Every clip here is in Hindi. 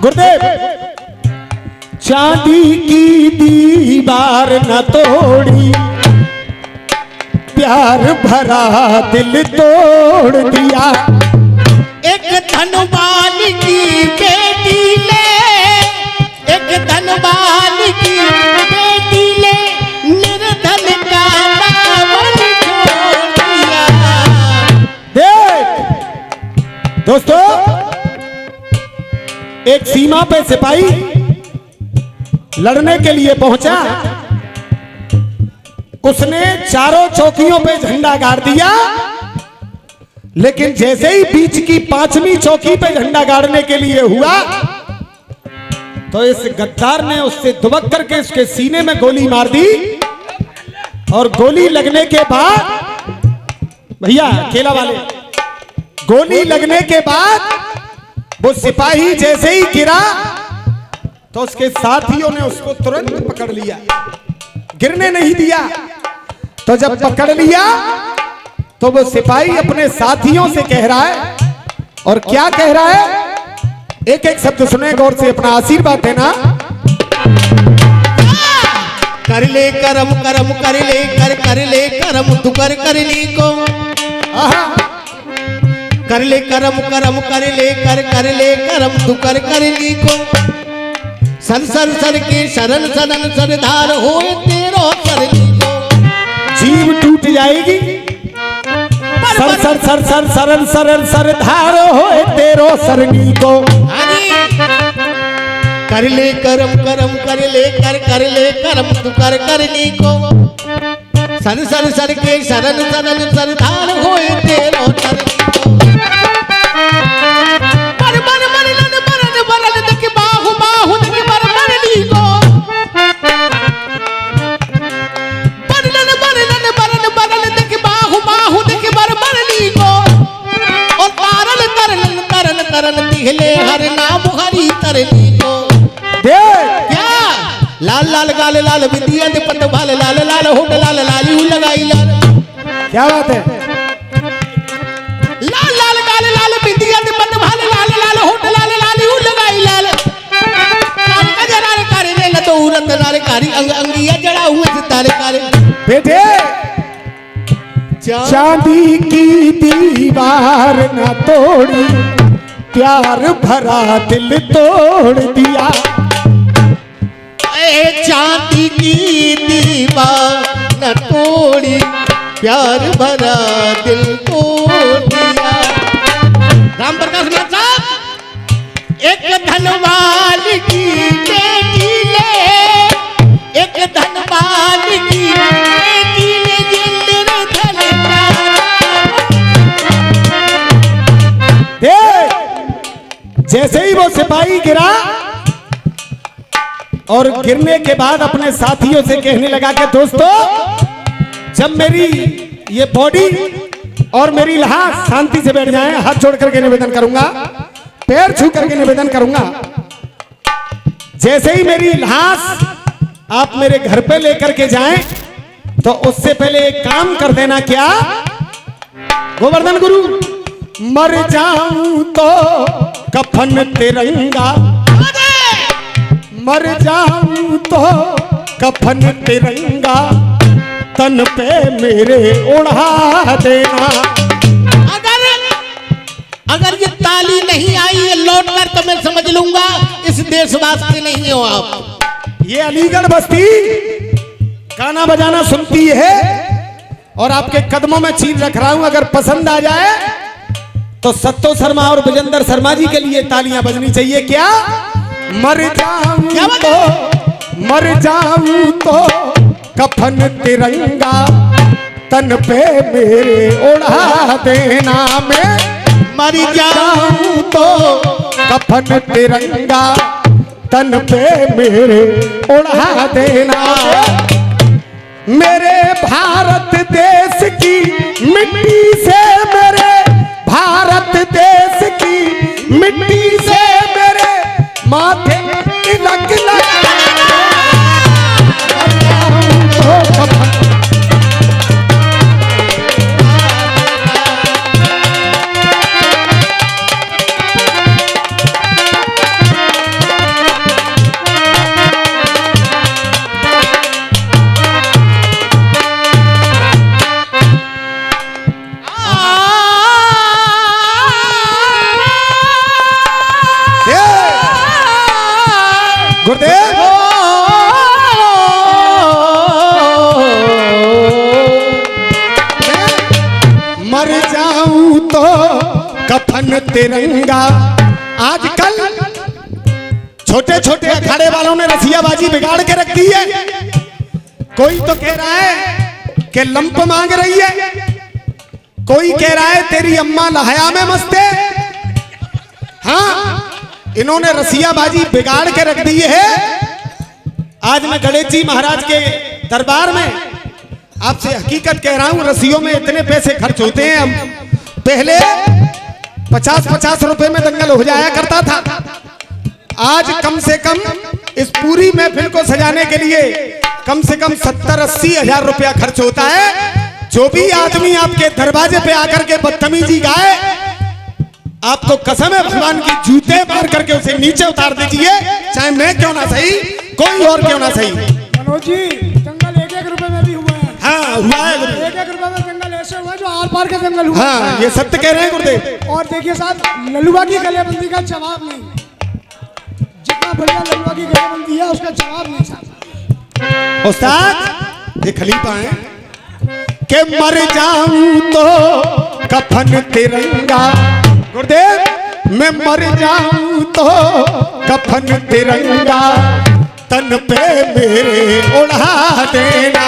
गुरुदेव, चांदी की दीवार न तोड़ी, प्यार भरा दिल तोड़ दिया। एक धनवान की बेटी ले, एक धनवान की बेटी ले, निर्धन का दामन छोड़ दिया। देख दोस्तों, एक सीमा पे सिपाही लड़ने के लिए पहुंचा, उसने चारों चौकियों पे झंडा गाड़ दिया, लेकिन जैसे ही बीच की पांचवी चौकी पे झंडा गाड़ने के लिए हुआ तो इस गद्दार ने उससे दुबक करके उसके सीने में गोली मार दी। और गोली लगने के बाद, भैया केला वाले, गोली लगने के बाद वो सिपाही जैसे ही गिरा तो उसके साथियों ने उसको तुरंत पकड़ लिया, गिरने नहीं दिया। तो जब पकड़ लिया तो वो सिपाही अपने साथियों से कह रहा है, और क्या कह रहा है, एक एक शब्द सुने गौर से, अपना आशीर्वाद देना। कर ले करम करम कर ले कर ले करम तू कर ली को। कर ले करम करम कर ले करम तू कर ली को। सर सर सर के शरण शरण सरदार हो तेरो सरनी को। जीव टूट जाएगी, सर सर सर सर सरल सरल सरदार हो तेरो सरनी को। कर ले करम करम कर ले करम तू कर ली को। सर सर सर के शरण शरण सरदार हो तेरो सरनी को। बर बर बरलन बरन बरन देख बाहु बाहु देख बर बरली को। बरलन बरन बरन बरन देख बाहु बाहु देख बर बरली को। और तारल तरन तरन तरन दिखले हर नाम हरी तरली को। क्या लाल लाल गाल लाल बिंदिया दे पट भाल लाल लाल होठ लाल लाली लगाई लाल। क्या बात है, लाल लाल गाल लाल बिंदिया दे पट भाल लाल लाल होठ लाल लाली लगाई लाल। का जरा करे रे न तो उरत नारे कारी अंग अंगिया जड़ा हुए सितारे कारे। बेटे चांदी की दीवार न तोड़ी, प्यार भरा दिल तोड़ दिया। चांदी की दीवार न तोड़ी, प्यार भरा दिल तोड़ दिया। राम प्रकाश नाथ साहब, एक धनवान की बेटी ले, एक धनवान की बेटी ले, निर्धन का। जैसे ही वो सिपाही गिरा और गिरने के बाद अपने साथियों से कहने लगा कि दोस्तों, जब मेरी ये बॉडी और मेरी लाश शांति से बैठ जाएं, हाथ जोड़ करके निवेदन करूंगा, पैर छू करके निवेदन करूंगा, जैसे ही मेरी लाश आप मेरे घर पे लेकर के जाएं तो उससे पहले एक काम कर देना। क्या? गोवर्धन गुरु, मर जाऊं तो कफन तिरंगा, मर जाऊं तो कफन तिरंगा, तन पे मेरे ओढ़ा देना। अगर ये ताली नहीं आई ये लौट कर तो मैं समझ लूंगा इस देशवासी नहीं हो आप। ये अलीगढ़ बस्ती गाना बजाना सुनती है और आपके कदमों में चीर रख रहा हूं। अगर पसंद आ जाए तो सत्तो शर्मा और विजेंद्र शर्मा जी के लिए तालियां बजनी चाहिए। क्या? मर जाऊं तो, मर जाऊं तो कफन तिरंगा, तन पे मेरे ओढ़ा देना। मैं मर जाऊं तो कफन तिरंगा, तन पे मेरे ओढ़ा देना। मेरे भारत देश की मिट्टी से, मेरे भारत देश की मिट्टी से मेरे माथे तिलक लगा। तिरंगा। आजकल छोटे छोटे अखाड़े वालों ने रसियाबाजी बिगाड़ के रख दी है। कोई तो कह रहा है कि लंप मांग रही है, कोई कह रहा है तेरी अम्मा लहया में मस्त है। हाँ, इन्होंने रसियाबाजी बिगाड़ के रख दी है। आज मैं गणेश जी महाराज के दरबार में आपसे हकीकत कह रहा हूं, रसियों में इतने पैसे खर्च होते हैं। हम पहले 50-50 रुपए में दंगल हो जाया करता था। आज कम से कम इस पूरी महफिल को सजाने के लिए कम से कम 70-80 हजार रुपया खर्च होता है। जो भी आदमी आपके दरवाजे पे आकर के बदतमीजी गाए, आपको कसम है भगवान की, जूते मार करके उसे नीचे उतार दीजिए, चाहे मैं क्यों ना सही, कोई और क्यों ना सही। मनोज जी, जंगल 1-1 रुपए में भी हुआ है। हाँ, हुआ है। 1-1 रुपए में जंगल ऐसे हुआ है जो आर पार का जंगल हुआ। हाँ, ये सत्य कह रहे हैं गुरुदेव। और देखिए साहब, लल्लुआ की गलेबंदी का जवाब नहीं। जितना बढ़िया लल्लुआ की गलेबंदी है उसका जवाब नहीं साहब। उस्ताद, ये खलीफा है कि मर जाऊं तो कफन तिरंगा। गुरुदेव, मैं मर जाऊं तो कफन तिरंगा, तन पे मेरे उड़ा देना।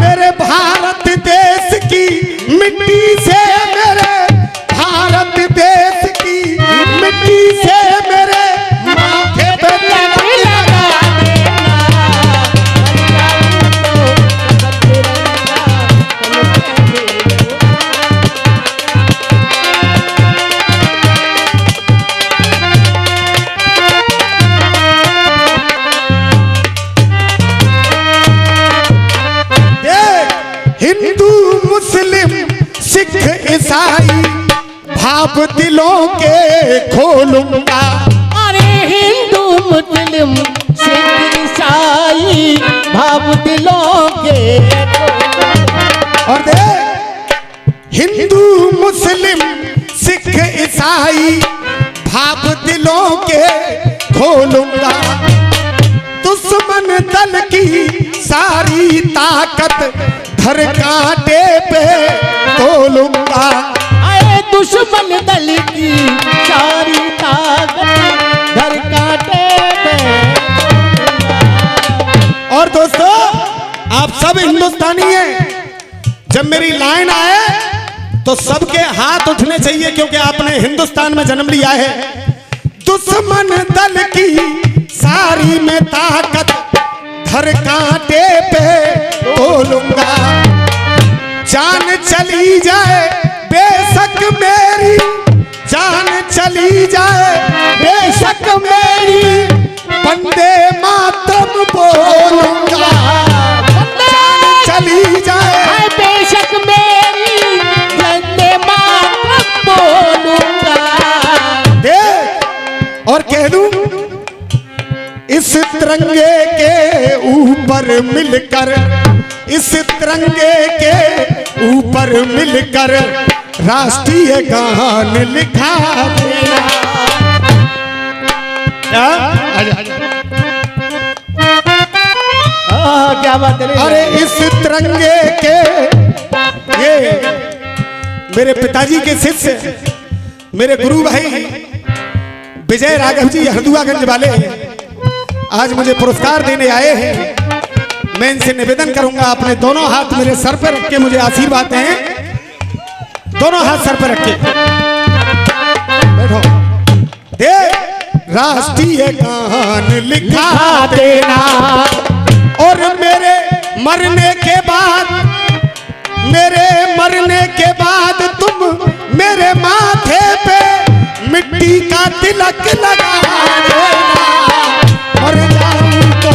मेरे भारत देश की मिट्टी से, मेरे भारत देश की मिट्टी से मेरे माथे पे तिलक लगा देना। हिंदू मुस्लिम सिख ईसाई भाव दिलों के खोलूंगा। अरे हिंदू मुस्लिम सिख ईसाई भाव दिलों के। और देख, हिंदू मुस्लिम सिख ईसाई भाव दिलों के खोलूंगा। दुश्मन दल की सारी ताकत धर कांटे पे तोलूंगा। अरे दुश्मन दल की सारी ताकत धर कांटे पे। और दोस्तों, आप सब हिंदुस्तानी हैं। जब मेरी लाइन आए तो सबके हाथ उठने चाहिए, क्योंकि आपने हिंदुस्तान में जन्म लिया है। दुश्मन दल की सारी में ताकत धर कांटे पे तोलूंगा। जान चली जाए बेशक मेरी, जान चली जाए बेशक मेरी, वंदे मातरम बोलूंगा। जान चली जाए बेशक मेरी, वंदे मातरम बोलूंगा। देख, और कह दूं, इस तिरंगे के ऊपर मिलकर, इस तिरंगे के ऊपर मिलकर राष्ट्रीय गान लिखा देना। क्या बात है। अरे इस तिरंगे के, ये मेरे पिताजी के शिष्य, मेरे गुरु भाई विजय राघव जी हरदुआगंज वाले आज मुझे पुरस्कार देने आए हैं। मैं इनसे निवेदन करूंगा, अपने दोनों हाथ मेरे सर पर रख के मुझे आशीर्वाद दें। दोनों हाथ सर पर रख के बैठो। दे राष्ट्रीय गान लिखा देना, और मेरे मरने के बाद, मेरे मरने के बाद तुम मेरे माथे पे मिट्टी का तिलक लगा देना। मर जाऊं तो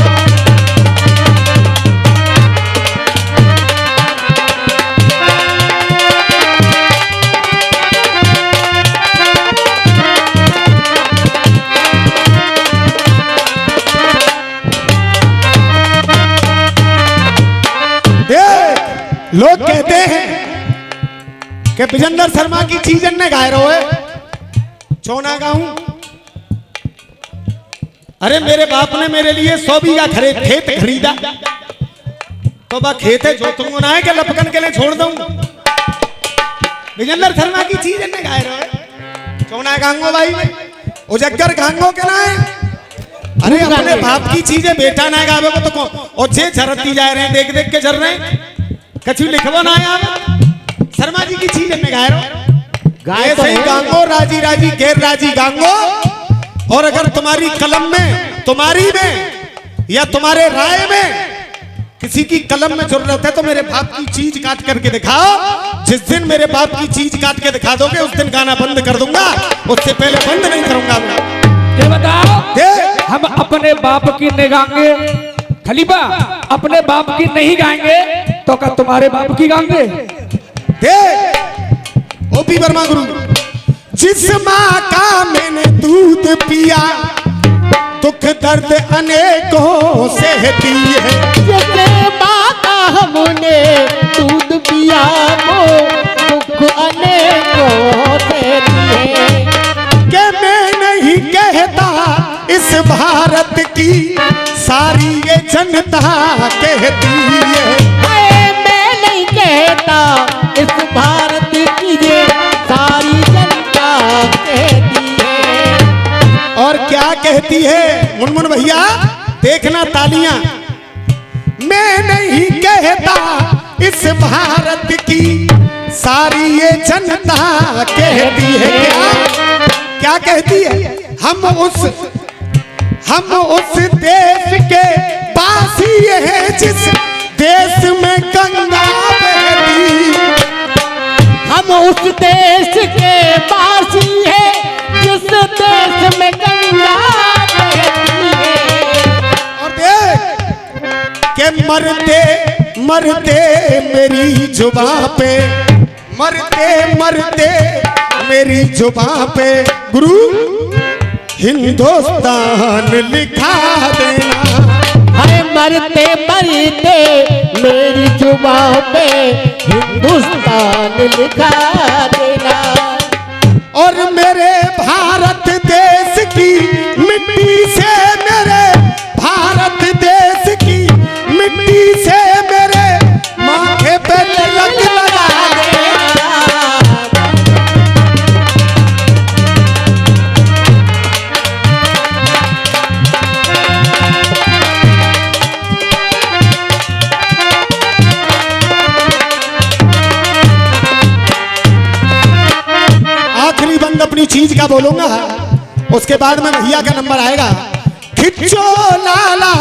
लोग कहते हैं कि विजेंद्र शर्मा की चीजन ने गाय रहो है, चौना गाऊं। अरे मेरे बाप ने मेरे लिए 100 बीघा खेत खरीदा, तो बा खेत है जोतूंगा ना है कि लपकन के लिए छोड़ दूं। विजेंद्र शर्मा की चीजन ने गाय रहो है। कौन है गांगो भाई? उजगर गांगो के ना है? अरे अपने बाप की चीजें बेटा ना गावे को तो कौन? और जे झरती जा रहे हैं, देख देख के झर रहे हैं। कछु लिखवा ना आया शर्मा जी की चीजें में गाय रहो। ऐसे ही गांगो राजी राजी गैर राजी गांगो। और अगर तुम्हारी कलम में, तुम्हारी में या तुम्हारे राय में किसी की कलम में जरूरत है तो मेरे बाप की चीज काट करके दिखाओ। जिस दिन मेरे बाप की चीज काट के दिखा दोगे उस दिन गाना बंद कर दूंगा, उससे पहले बंद नहीं करूंगा मैं। ये बताओ, हम अपने बाप की नहीं गाएंगे खलीफा, अपने बाप की नहीं गाएंगे तो क्या तुम्हारे बाप की गाएंगे? ओपी वर्मा गुरु, जिस माँ का मैंने दूध पिया दुख दर्द अनेकों सहती है। जैसे माँ का हमने दूध पिया वो दुख अनेकों सहती है। कि मैं नहीं कहता इस भारत की सारी ये जनता कहती है। मैं नहीं कहता इस भारत की ये सारी जनता कहती है। और क्या कहती है मुनमुन भैया? देखना तालियां। मैं नहीं कहता इस भारत की सारी ये जनता कहती है। क्या कहती है? हम उस देश के वासी हैं जिस देश में गंगा बहती। हम उस देश के वासी हैं जिस देश में गंगा बहती है। और देख के मरते मरते मेरी जुबां पे, मरते मरते मेरी जुबां पे गुरु हिंदुस्तान लिखा देना। है मरते मरते मेरी जुबां पे हिंदुस्तान लिखा देना। और मेरे भारत देश की मिट्टी से, मेरे भारत देश की मिट्टी से मेरे माथे पे तिलक लगा देना। आखिरी बंद अपनी चीज का बोलूंगा, उसके बाद में भैया का नंबर आएगा। खिच्चो लाला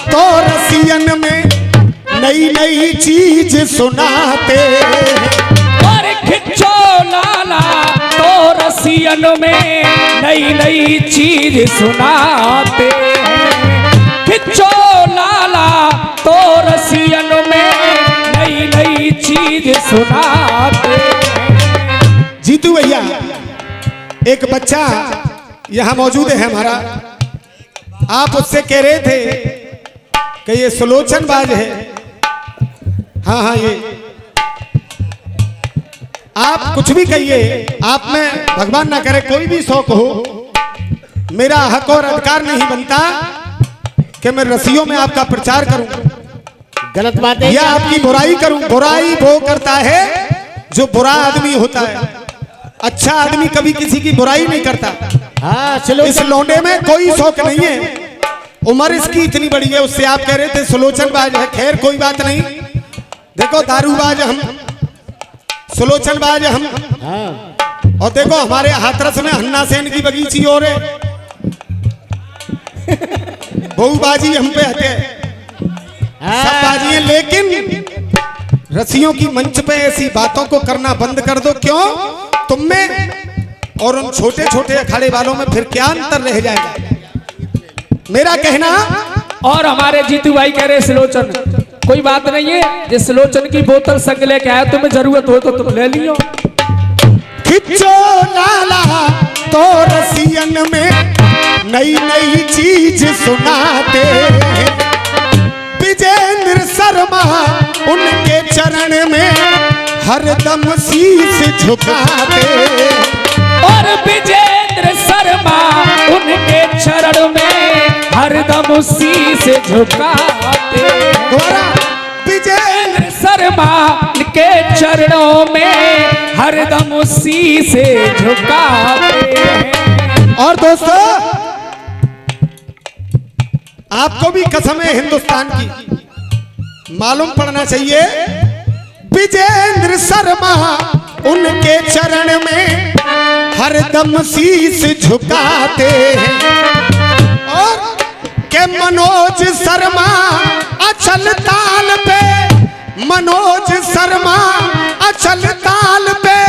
तो रसियन में नई नई चीज सुनाते हैं। और खिच्चो लाला तो रसियन में नई नई चीज सुनाते हैं। खिच्चो लाला तो रसियन में नई नई चीज सुनाते हैं। जीतू भैया, एक बच्चा यहाँ मौजूद है हमारा, आप उससे कह रहे थे कि ये सुलोचनबाज है। हाँ हाँ, ये आप कुछ भी कहिए, आप में भगवान ना करे कोई भी शौक हो, मेरा हक और अधिकार नहीं बनता कि मैं रस्सियों में आपका प्रचार करूं, गलत बात है या आपकी बुराई करूं। बुराई वो करता है जो बुरा आदमी होता है, अच्छा आदमी कभी किसी की बुराई नहीं करता। हाँ चलो, इस लौंडे में कोई शौक नहीं है, उम्र इसकी इतनी बड़ी है। उससे आप कह रहे थे सुलोचनबाज है, खैर कोई बात नहीं। देखो दारूबाज हम, सुलोचनबाज हम, और देखो हमारे हाथरस में हन्ना सेन की बगीची और है, बहुबाजी हम पे हटे, सब बाजी है। लेकिन रस्सियों की मंच पे ऐसी बातों को करना बंद कर दो। क्यों? तुम में और उन छोटे छोटे अखाड़े वालों में फिर क्या अंतर रह जाएगा, मेरा कहना। और हमारे जीतू भाई कह रहे सुलोचन, कोई बात नहीं है, जिस सुलोचन की बोतल संग लेके आया, तुम्हें जरूरत हो तो तुम ले लियो। खिच्चो लाला तो रसियन में नई नई चीज सुनाते हैं। विजेंद्र शर्मा उनके चरण में हरदम शीश झुकाते। और विजेंद्र शर्मा उनके चरण में हरदम शीश झुकाते। दोबारा, विजेंद्र शर्मा के चरणों में हरदम उसी से झुकाते हैं। और दोस्तों, आपको भी कसम है हिंदुस्तान की मालूम पड़ना चाहिए। विजेंद्र शर्मा उनके चरण में हरदम शीश झुकाते हैं। और के मनोज शर्मा अचल ताल पे, मनोज शर्मा अचल ताल पे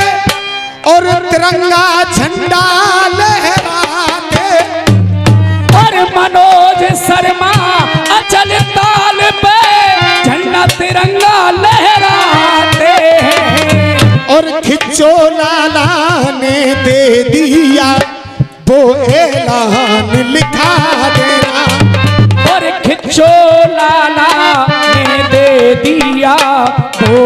और तिरंगा झंडा लहराते। और मनोज शर्मा अचल ताल पे झंडा तिरंगा लहराते हैं। और खिच्चो लाला ने दे दिया वो ऐलान लिखा देना। और खिच्चो लाला ने दे दिया वो